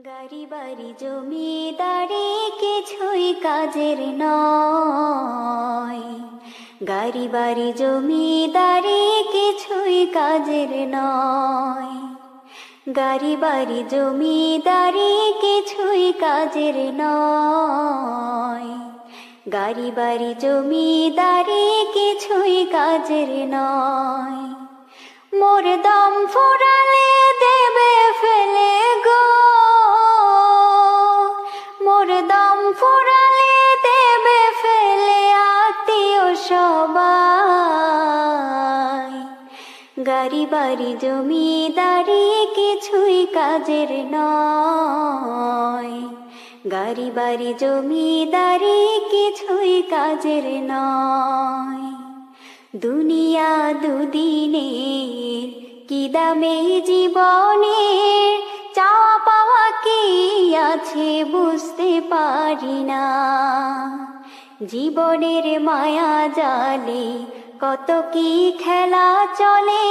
গাড়ি বাড়ি জমিদারি কিছুই কাজের নয়। গাড়ি বাড়ি জমিদারি কিছুই কাজের নয়। গাড়ি বাড়ি জমিদারি কিছুই কাজের নয়। গাড়ি বাড়ি জমিদারি কিছুই কাজের নয়। মোর দম ফুরালে দেবে ফেলে গো, মোর দম ফুরালে দেবে ফেলে আত্মীয় সবাই। গাড়ি বাড়ি জমিদারি কিছুই কাজের নয়। গাড়ি বাড়ি জমিদারি কিছুই কাজের নয়। দুনিয়া দুদিনের কি দামে জীবনের, চাওয়া পাওয়া কি আছে বুঝতে পারি না। জীবনের মায়া জালে কত কি খেলা চলে,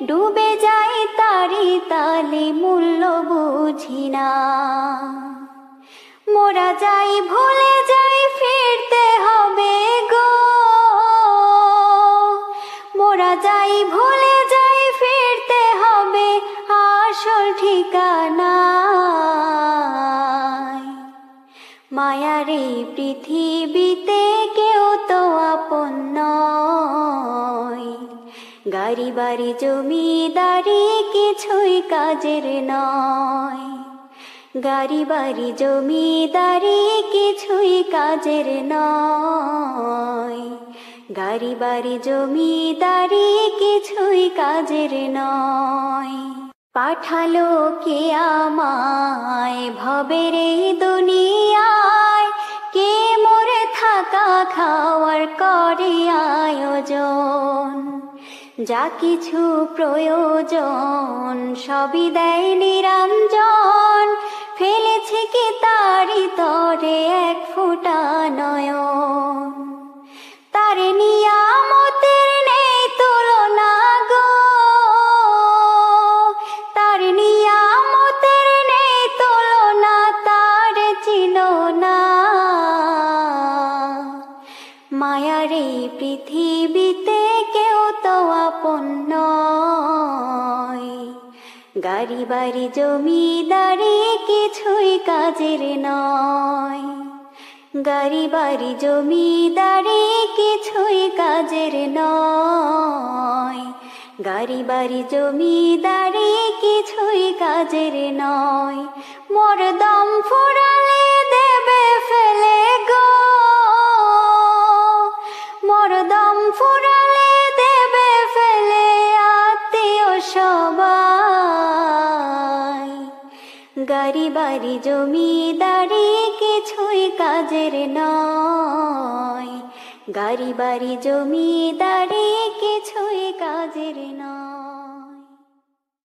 ডুবে যায় তারি তালে মূল্য বুঝি না। মোরা যাই ভুলে যাই ফিরতে হবে গো, মোরা যাই ভুলে যাই ফিরতে হবে আসল ঠিকানায়। মায়ার এই পৃথিবীতে কেউ তো আপন নয়। গাড়ি বাড়ি জমিদারি কিছুই কাজের নয়। গাড়ি বাড়ি জমিদারি কিছুই কাজের নয়। গাড়ি বাড়ি জমিদারি কিছুই কাজের নয়। পাঠালো কে আমায় ভবের এই দুনিয়ায়, কে মোরে থাকা খাওয়ার করে আয়োজন। যা কিছু প্রয়োজন সবই দেয় নিরঞ্জন, ফেলেছে কি তারি তরে এক ফোঁটা নয়ন। তার নিয়ামতের নেই তুলনা গো, তার নিয়ামতের নেই তুলনা, তার চিনো না। মায়ার এই পৃথিবীতে কেউ তো আপন নয়। গাড়ি বাড়ি জমিদারি কিছুই কাজের নয়। গাড়ি বাড়ি জমিদারি কিছুই কাজের নয়। গাড়ি বাড়ি জমিদারি কিছুই কাজের নয়। মোর দম ফুরালে দেবে ফেলে গো, মোর দম ফুরালে দেবে ফেলে আত্মীয় সবাই। গাড়ি বাড়ি জমিদারি কিছুই কাজের নয়। গাড়ি বাড়ি জমিদারি কিছুই কাজের নয়।